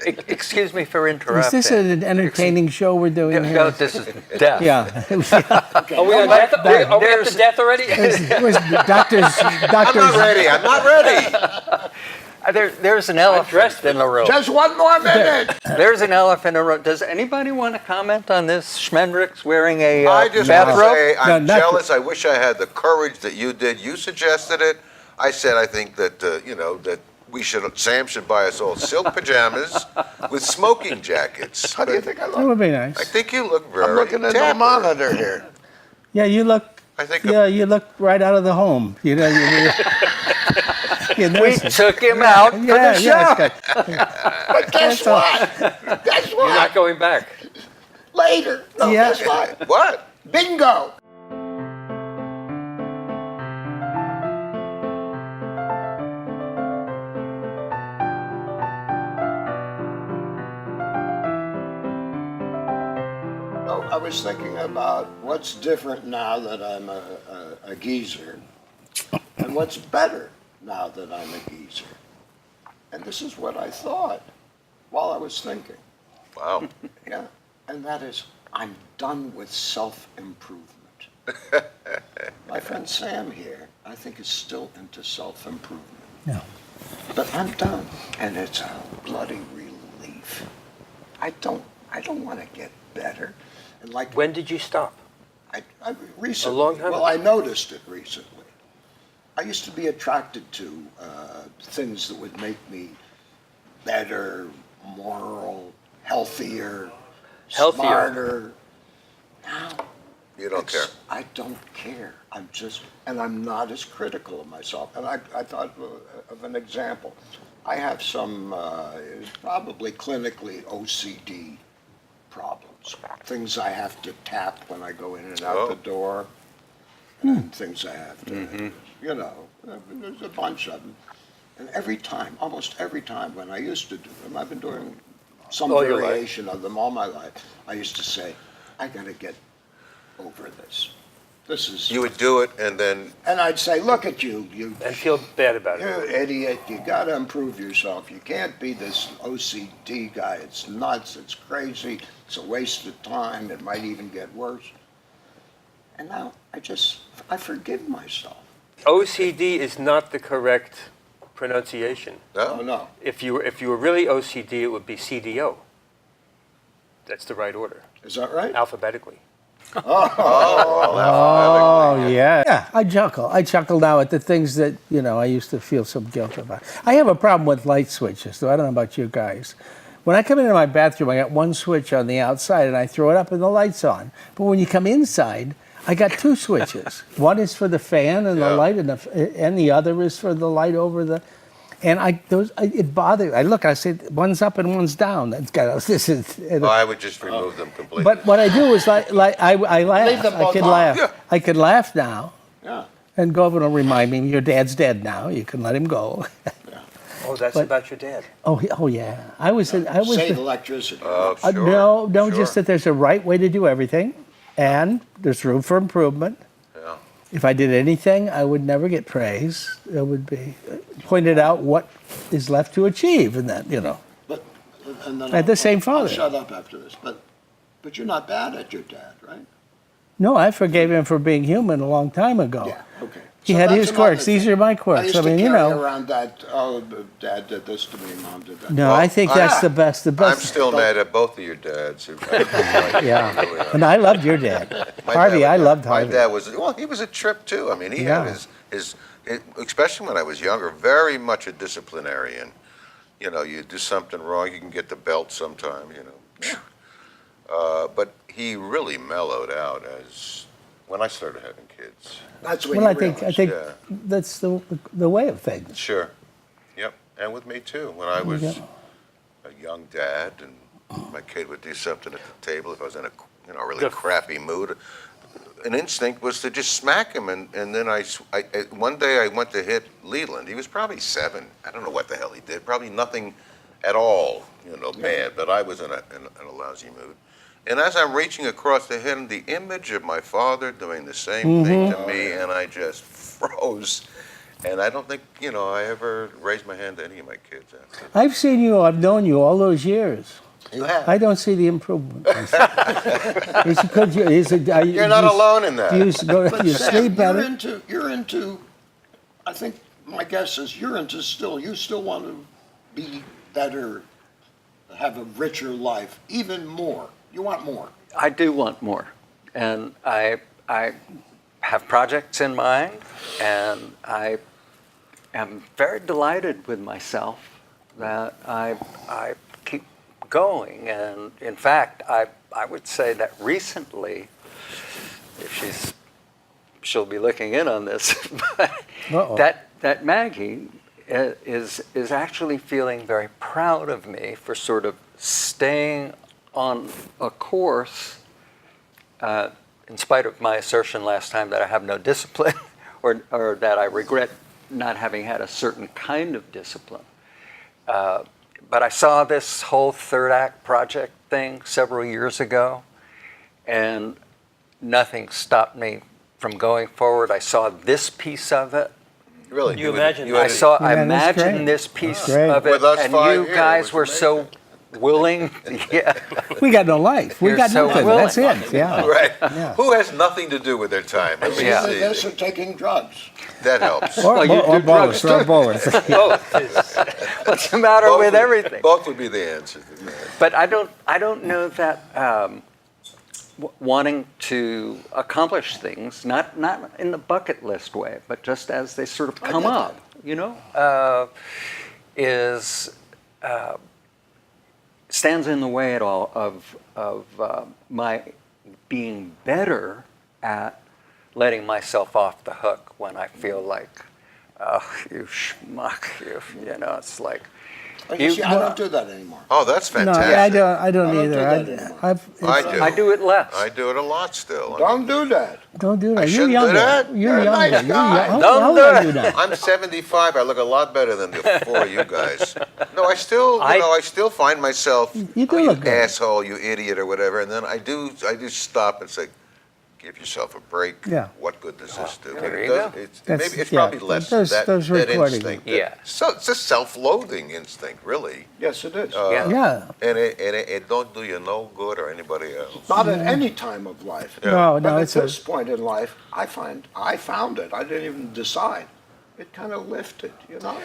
Excuse me for Is interrupting. this an entertaining show we're doing No, here? this is death. Yeah. Are we on death? Are we up to death already? Doctors, I'm not ready. I'm not ready. There's an I'm dressed elephant in the room. Just one more minute. There's an elephant in the room. Does anybody want to comment on this? Schmendrick's wearing a I just want to bathrobe? say I'm No, not- jealous. I wish I had the courage that you did. You suggested it. I said I think that that Sam should buy us all silk pajamas with smoking jackets. How do you think I that look? would be I nice. think you look very. I'm looking at the dapper. monitor here. Yeah, you look. I think. You look right out of the home. You know. You know, We took him out for yeah, the show. yeah, it's good. But guess what? Guess You're not what? going back. Later. No, Yeah. guess what? What? Bingo. Oh, I was thinking about what's different now that I'm a geezer, and what's better now that I'm a geezer. And this is what I thought while I was thinking. Wow. Yeah, and that is, I'm done with self-improvement. My friend Sam here, I think, is still into self-improvement. Yeah. But I'm done, and it's a bloody relief. I don't want to get better. And like When did you stop? I recently, A long time well, ago. I noticed it recently. I used to be attracted to things that would make me better, moral, healthier, Healthier. smarter. Now, You don't care. I don't care. And I'm not as critical of myself. And I thought of an example. I have some probably clinically OCD problems. Things I have to tap when I go in and out the door. And things I have to, there's a bunch of them. And every time, almost every time when I used to do them, I've been doing some All your life. variation of them all my life, I used to say, I gotta get over this. This is, You would do it, and then and I'd say, look at you, you And feel bad about you it. idiot, you gotta improve yourself. You can't be this OCD guy. It's nuts, it's crazy, it's a waste of time, it might even get worse. And now I forgive myself. OCD is not the correct pronunciation. Oh, no. no. If you were really OCD, it would be CDO. That's the right order, Is that right? alphabetically. Oh yeah. Yeah, I chuckle. I chuckle now at the things that I used to feel some guilt about. I have a problem with light switches, though. I don't know about you guys. When I come into my bathroom, I got one switch on the outside, and I throw it up, and the light's on. But when you come inside, I got two switches. One is for the fan and the Yeah. light, and the other is for the light over the. And it bothered. I look, I say, one's up and one's down. That's got this is. I would just remove them completely. But what I do is I laugh. Leave them I both can on. laugh. Yeah. I can laugh now, Yeah. and Governor will remind me, your dad's dead now. You can let him go. Oh, that's But- about your dad. Oh yeah. I was. Save electricity. Oh, sure. No, sure. just that there's a right way to do everything, and there's room for improvement. Yeah. If I did anything, I would never get praise. It would be pointed out what is left to achieve, and that But, and then I had the same I'll father. shut up after this. But you're not bad at your dad, right? No, I forgave him for being human a long time ago. Yeah. Okay. He So had that's his another quirks. These thing. are my I quirks. used I to mean, carry around that. Oh, Dad did this to me. Mom did that. No, Well, I think that's the best. The I'm best. still mad at both of your dads. Yeah, and I loved your dad, My Harvey. dad I was- loved My Harvey. dad was, well, he was a trip too. I mean, he Yeah. had especially when I was younger, very much a disciplinarian. You do something wrong, you can get the belt sometime, But he really mellowed out when I started having kids. That's when Well, you I think realize. Yeah. that's the way of things. Sure. Yep. And with me too. When I was Yeah. a young dad and my kid would do something at the table, if I was in a really The- crappy mood, an instinct was to just smack him. And then one day I went to hit Leland. He was probably 7. I don't know what the hell he did. Probably nothing at all, bad. But I was in a lousy mood. And as I'm reaching across to him, the image of my father doing the same thing to me, and I just froze. And I don't think, I ever raised my hand to any of my kids after. I've seen you. I've known you all those years. You have. I don't see the improvement. It's because You're not alone in that. Do you Sam, sleep better? You're into, I think my guess is you still want to be better, have a richer life, even more. You want more. I do want more, and I have projects in mind, and I am very delighted with myself that I keep going. And in fact, I would say that recently, if she'll be looking in on this, but Uh-oh. that Maggie is actually feeling very proud of me for sort of staying on a course, in spite of my assertion last time that I have no discipline, or that I regret not having had a certain kind of discipline. But I saw this whole third act project thing several years ago, and nothing stopped me from going forward. I saw this piece of it. Really? You imagine I that. Yeah, that's imagined great. this piece Great. of it, With us and 5 you here, guys which were is so willing. Yeah. We got no life. We You're got so nothing. willing. That's it. Yeah. Right. Yeah. Who has nothing to do with their time? Let me Yeah. Either see. this or taking drugs. That helps. Or, you or do both. drugs Or both. What's the matter Both with would- everything? Both would be the answer to that. But I don't know that wanting to accomplish things, not in the bucket list way, but just as they sort of come get up, is stands in the way at all of my being better at letting myself off the hook when I feel like, oh, you schmuck, it's like. You see, I don't do that anymore. Oh, that's No, fantastic. I don't I don't either. do that anymore. I do. I do it less. I do it a lot still. Don't do that. Don't do that. I You're shouldn't do younger. that. You're You're a younger. nice You're guy. young. Don't How old do are it. you now? I'm 75. I look a lot better than the four of you guys. No, I still, I still find myself, You do "Oh, look good." asshole, you idiot, or whatever, and then I do stop and say, give yourself a break. Yeah. What good does this do? there It you does- go. It's, That's- maybe it's yeah, probably less those- that, those that recording- instinct. Yeah. So it's a self-loathing instinct, really. Yes, it is. Yeah. Yeah. And it don't do you no good or anybody else. Not at any time of life. No, But no, at it's a, this point in life, I found it. I didn't even decide. It kind of lifted, So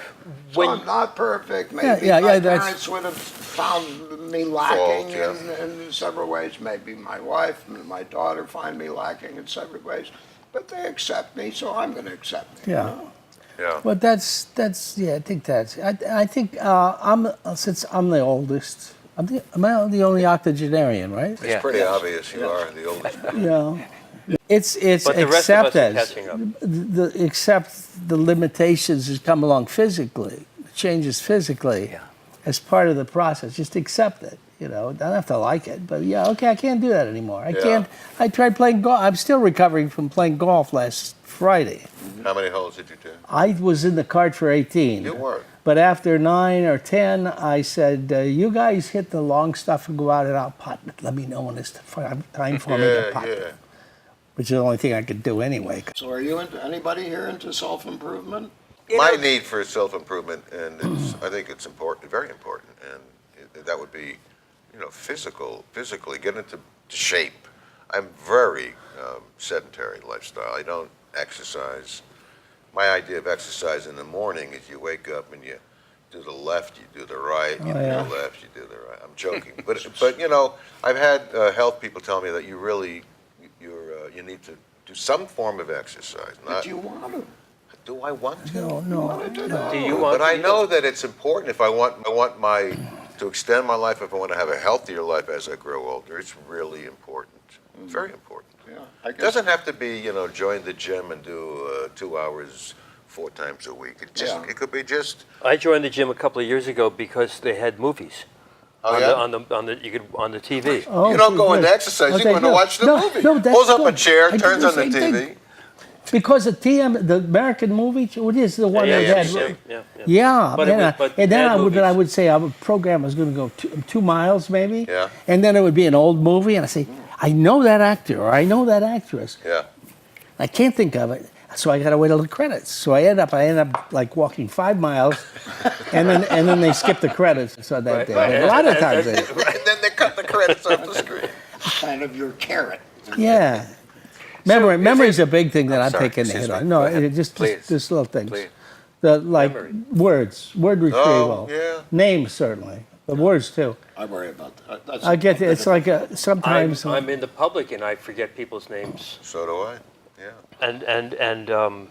When- I'm not perfect. Maybe yeah, my that's- parents would have found me lacking yeah. in several ways. Maybe my wife and my daughter find me lacking in several ways. But they accept me, so I'm going to accept me. yeah. Yeah. But that's yeah. I think that's. I think since I'm the oldest. Am I the only octogenarian, right? It's Yeah. pretty obvious you are the oldest. Yeah. It's But the rest of us are accepted. catching up. Accept the limitations that come along physically, changes physically, Yeah. as part of the process. Just accept it. Don't have to like it, but yeah, okay, I can't do that anymore. I Yeah. can't. I tried playing golf. I'm still recovering from playing golf last Friday. How many holes did you do? I was in the cart for 18. You were. But after 9 or 10, I said, you guys hit the long stuff and go out and I'll putt. Let me know when it's time for me to Yeah, putt. yeah. Which is the only thing I could do anyway. So are you anybody here into self-improvement? My need for self-improvement, and I think it's important, very important, and that would be, physically get into shape. I'm very sedentary lifestyle. I don't exercise. My idea of exercise in the morning is you wake up and you do the left, you do the right, you do yeah. the left, you do the right. I'm joking, but I've had health people tell me that you need to do some form of exercise. But you want to. Do I want to? No. Do you want But I to- know that it's important if I want to extend my life, if I want to have a healthier life as I grow older. It's really important. Very important. Yeah, I It guess. doesn't have to be, join the gym and do 2 hours 4 times a week. Yeah. It could be just. I joined the gym a couple of years ago because they had movies Oh, on, yeah? on the TV. Oh, You don't go good. into exercise. Okay, You're going to good. watch the No, movie. no, that's Pulls up a good. chair, I do turns the on the same thing. TV. Because the American movie, what is the one that had? Yeah, But and then bad I movies. would say our program was going to go 2 miles maybe. Yeah. And then it would be an old movie, and I say, I know that actor or I know that actress. Yeah. I can't think of it. So I got to wait till the credits. So I end up like walking 5 miles, and then they skip the credits. So that day, but a lot of times they. And then they cut the credits off the screen. Kind of your carrot. Yeah. Memory's a big thing that I'm sorry, taking the excuse hit me. on. No, Go ahead. just Please. little things. Please. Like Memory. words, word retrieval. yeah. Names, certainly. The words, too. I worry about that. That's I get it's like I'm, sometimes. I'm in the public and I forget people's names. So do I, yeah. And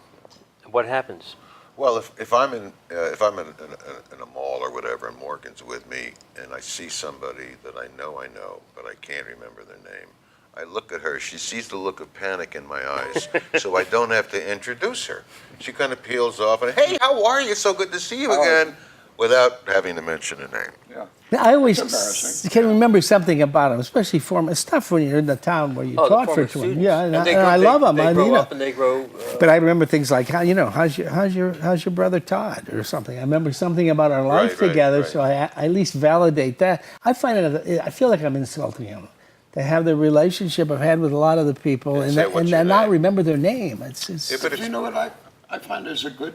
what happens? Well, if I'm in a mall or whatever, and Morgan's with me, and I see somebody that I know, but I can't remember their name, I look at her. She sees the look of panic in my eyes, so I don't have to introduce her. She kind of peels off and, hey, how are you? So good to see you again, without having to mention a name. Yeah. I always It's embarrassing. can remember something about them, especially former stuff when you're in the town where you Oh, the taught for former 20. students. Yeah, and they I grow- love them. They grow you know. up and they grow. But I remember things like how's your brother Todd or something. I remember something about our life Right, together, right. so I at least validate that. I find it. I feel like I'm insulting him to have the relationship I've had with a lot of the people And say what's your and not name. remember their name. It's Yeah, but You know what I find is a good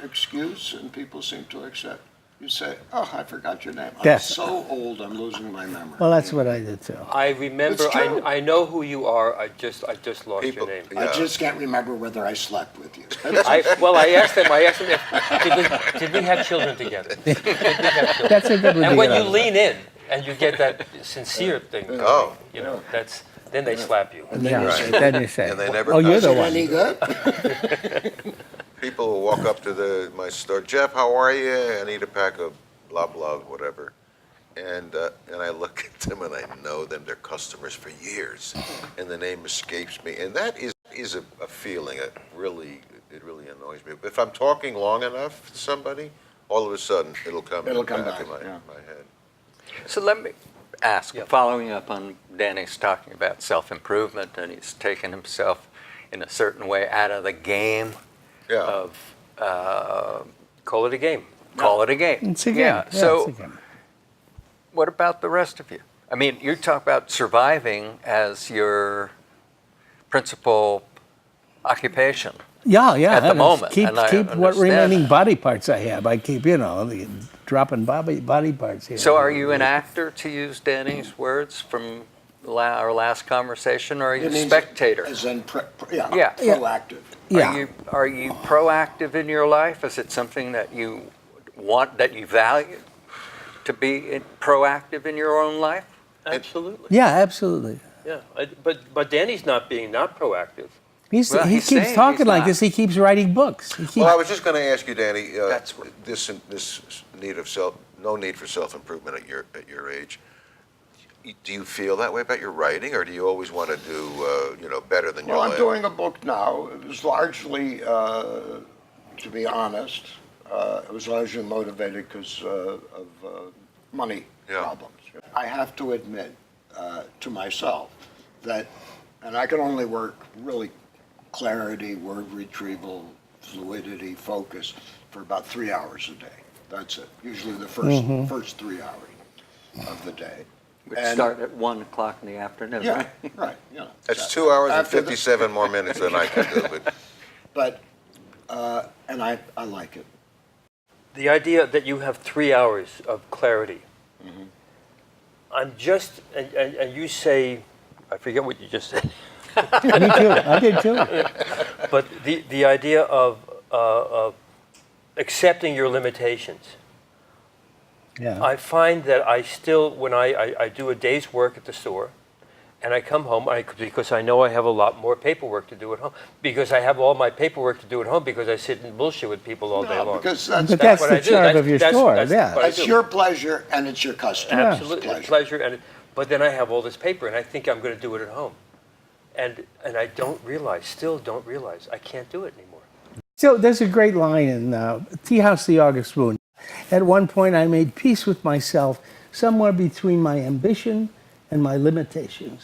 excuse, and people seem to accept. You say, "Oh, I forgot your name. I'm Yes. so old, I'm losing my memory." well, that's what I did too. I remember. It's true. I know who you are. I just lost People- your name. yeah. I just can't remember whether I slept with you. I asked them. If, did we have children together? Did we have children? That's a good And when you idea. lean in and you get that sincere thing, Oh. you know, then they slap you. Yeah, Right. then you say, And they never "Oh, you're touch the it. one." Any good? People will walk up to my store, Jeff, how are you? I need a pack of blah, blah, whatever. And I look at them and I know them, they're customers for years. And the name escapes me. And that is a feeling that really annoys me. If I'm talking long enough to somebody, all of a sudden it'll come It'll back come back, in my yeah. head. So let me ask, Yeah. following up on Danny's talking about self-improvement, and he's taken himself in a certain way out of the game Yeah. of Call it a game. call it a game. It's a game. Yeah. Yeah, So it's a game. what about the rest of you? I mean, you talk about surviving as your principal occupation. Yeah, at the and moment, Keep and I what understand remaining that. body parts I have. I keep dropping body parts here. So are you an actor, to use Danny's words from our last conversation, or are you It a means spectator? As in, Yeah. proactive. Yeah. Are you proactive in your life? Is it something that you want, that you value, to be proactive in your own life? Absolutely. Yeah, absolutely. Yeah. But Danny's not proactive. He Well, keeps he's saying talking he's like not. this. He keeps writing books. He keeps, Well, I was just going to ask you, Danny, That's what- this need of no need for self-improvement at your age. Do you feel that way about your writing, or do you always want to do better than your Well, I'm last? doing a book now. It was largely, to be honest, it was largely motivated because of money Yeah. problems. I have to admit to myself that, and I can only work really clarity, word retrieval, fluidity, focus for about 3 hours a day. That's it. Usually the first 3 hours of the day. Which And- start at 1 o'clock in the afternoon, Yeah, right? right. Yeah. That's 2 hours and After the- 57 more minutes than I can do, but And I like it. The idea that you have 3 hours of clarity. Mm-hmm. I'm just, and you say, I forget what you just said, me too. I did too. but the idea of accepting your limitations. Yeah. I find that I still, when I do a day's work at the store, and I come home, because I know I have a lot more paperwork to do at home, because I have all my paperwork to do at home, because I sit and bullshit with people all day No, long. because But that's that's what the I do. charm That's- of your that's- store. that's Yeah. what I it's do. your pleasure and it's your customer's Absolutely, pleasure, but then I have all this paper, and I think I'm going to do it at home, and I still don't realize I can't do it anymore. So there's a great line in Tea House, the August Moon. At one point, I made peace with myself somewhere between my ambition and my limitations.